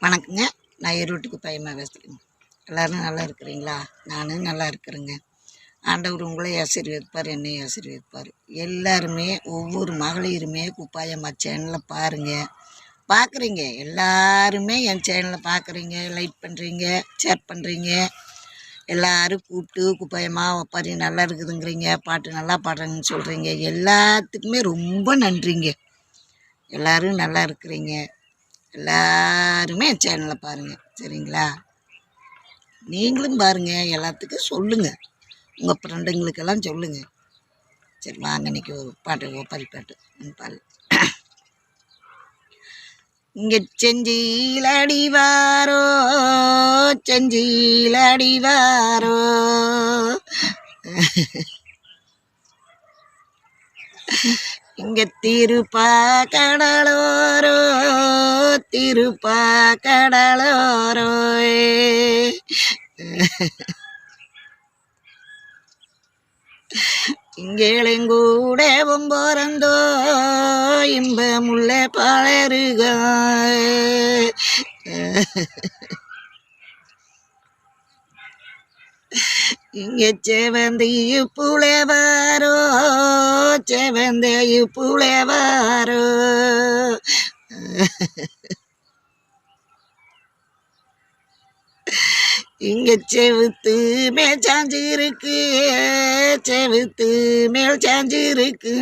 வணக்கங்க. நான் ஈரோட்டுக்கு பையமா பேசுகிறேங்க. எல்லோரும் நல்லா இருக்கிறீங்களா? நானும் நல்லா இருக்கிறேங்க. ஆண்டவர் உங்களை ஆசீர்வதிப்பார், என்னையும் ஆசீர்வதிப்பார். எல்லாருமே ஒவ்வொரு மகளிருமே குப்பாயம்மா சேனலில் பாருங்கள். பார்க்குறீங்க எல்லாருமே என் சேனலில் பார்க்குறீங்க, லைக் பண்ணுறீங்க, ஷேர் பண்ணுறீங்க. எல்லோரும் கூப்பிட்டு குப்பாயம்மா பாரு நல்லா இருக்குதுங்கிறீங்க, பாட்டு நல்லா பாடுறேங்கன்னு சொல்கிறீங்க. எல்லாத்துக்குமே ரொம்ப நன்றிங்க. எல்லோரும் நல்லா இருக்கிறீங்க. எல்லாருமே சேனலை பாருங்கள், சரிங்களா? நீங்களும் பாருங்கள், எல்லாத்துக்கும் சொல்லுங்கள், உங்கள் ஃப்ரெண்டுங்களுக்கெல்லாம் சொல்லுங்கள். சரி வாங்க, இன்றைக்கி ஒரு பாட்டு, ஒப்பாரி பாட்டு பாரு. இங்கே செஞ்சியில் அடிவாரோ, செஞ்சியில் அடிவாரோ, இங்கே திருப்பா கடலோரோ, திருப்பா கடலோரோ, இங்கேளங்கூட பொறந்தோ இன்பமுள்ள பலருக, இங்கே செவந்தையு புலவாரோ, செவந்தையு புலவாரோ, இங்கே செவுத்து மேல் சாஞ்சு இருக்கு, செவுத்து மேல் சாஞ்சு இருக்கு,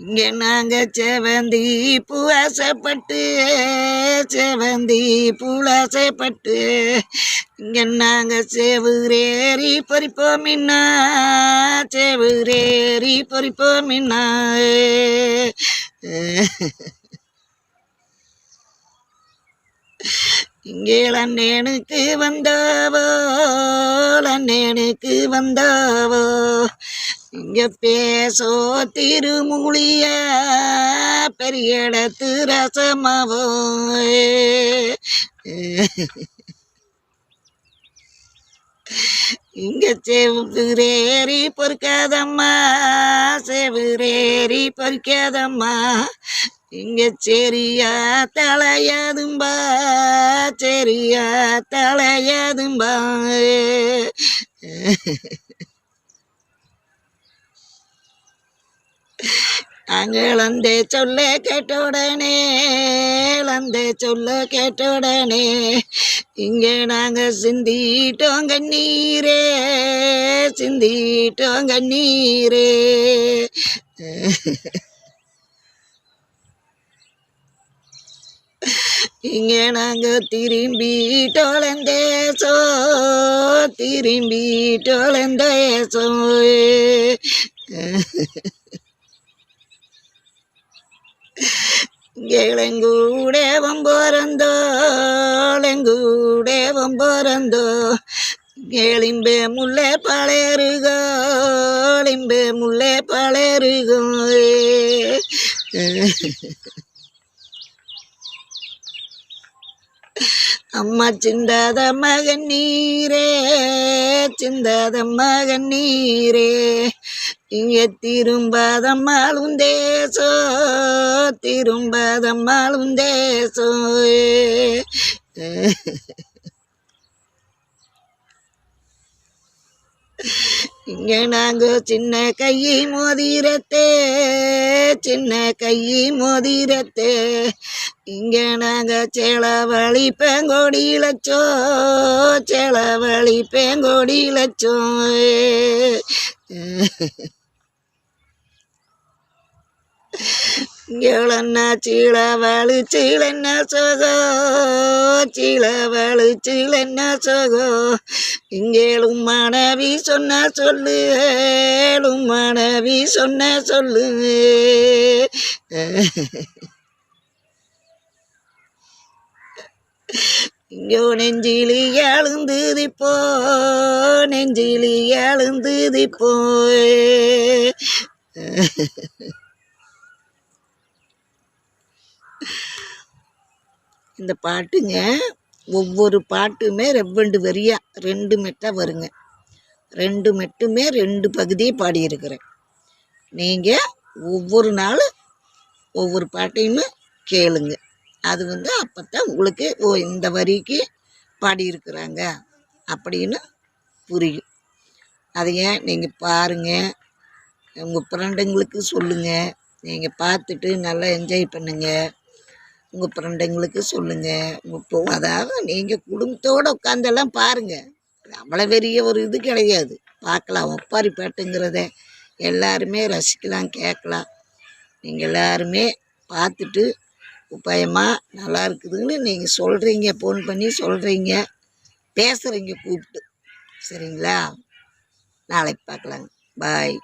இங்கே நாங்கள் செவந்தி பூவாசப்பட்டு, செவந்தி பூவாசப்பட்டு, இங்கே நாங்கள் செவுரேறி பொறிப்போமின்னா, செவுரேறி பொறிப்போமின்னா. இங்கே அண்ணனுக்கு வந்தாவோ, அண்ணனுக்கு வந்தாவோ, இங்கே பேசோ திருமூலிய பெரிய இடத்து ரசமாவோ, இங்கே செவுரேறி பொறுக்காதம்மா, செவுரேறி பொறுக்காதம்மா, இங்கே சரியா தலையதும்பா, சரியா தலையதும்பா. நாங்கள் அந்த சொல்ல கேட்டோடனே, அந்த சொல்ல கேட்டோடனே, இங்கே நாங்கள் சிந்திட்டோம் கண்ணீரே, சிந்திட்டோம் கண்ணீரே. இங்கே நாங்கள் திரும்பி டோலந்தேசோ, திரும்பி டோலந்தேசோ. எங்கூடேவம் பிறந்தோ, எங்கூடேவம் பிறந்தோ, எளிம்பே முல்லை பழருகோ, எளிம்பே முல்லை பழருகோ. அம்மா சிந்தாத மகன் நீரே, சிந்தாத மகன் நீரே, இங்கே திரும்பாதம்மாளும் தேசோ, திரும்பாதம்மாளும் தேசோ. இங்கே நாங்கள் சின்ன கையை மோதிரத்தே, சின்ன கையை மோதிரத்தே, இங்கே நாங்கள் செலவழி பேங்கோடி லட்சோ, செலவழி பேங்கோடி லட்சோ. இங்கேளன்னா சீளவழு சீளென்ன சோகோ, சீளவழு சீளென்ன சோகோ, இங்கேளும் மனைவி சொன்ன சொல்லு, ஏழும் மனைவி சொன்ன சொல்லு. இங்கோ நெஞ்சிலி எழுந்துதிப்போ, நெஞ்சிலி எழுந்துதிப்போ. இந்த பாட்டுங்க, ஒவ்வொரு பாட்டுமே ரெண்டு வரியா 2 மெட்டாக வருங்க. 2 மெட்டுமே 2 பகுதியை பாடியிருக்கிறேன். நீங்கள் ஒவ்வொரு நாளும் ஒவ்வொரு பாட்டையுமே கேளுங்க. அது அப்போ தான் உங்களுக்கு ஓ இந்த வரிக்கு பாடியிருக்கிறாங்க அப்படின்னு புரியும். அதையே நீங்கள் பாருங்கள், உங்கள் ஃப்ரெண்டுங்களுக்கு சொல்லுங்கள். நீங்கள் பார்த்துட்டு நல்லா என்ஜாய் பண்ணுங்கள். உங்கள் ஃப்ரெண்டுங்களுக்கு சொல்லுங்கள். அதாவது நீங்கள் குடும்பத்தோடு உட்காந்தெல்லாம் பாருங்கள். அவ்வளோ பெரிய ஒரு இது கிடையாது. பார்க்கலாம், ஒப்பாரி பாட்டுங்கிறத எல்லாருமே ரசிக்கலாம், கேட்கலாம். நீங்கள் எல்லாருமே பார்த்துட்டு உபாயமாக நல்லா இருக்குதுன்னு நீங்கள் சொல்கிறீங்க, ஃபோன் பண்ணி சொல்கிறீங்க, பேசுகிறீங்க கூப்பிட்டு. சரிங்களா? நாளைக்கு பார்க்கலாங்க. பாய்.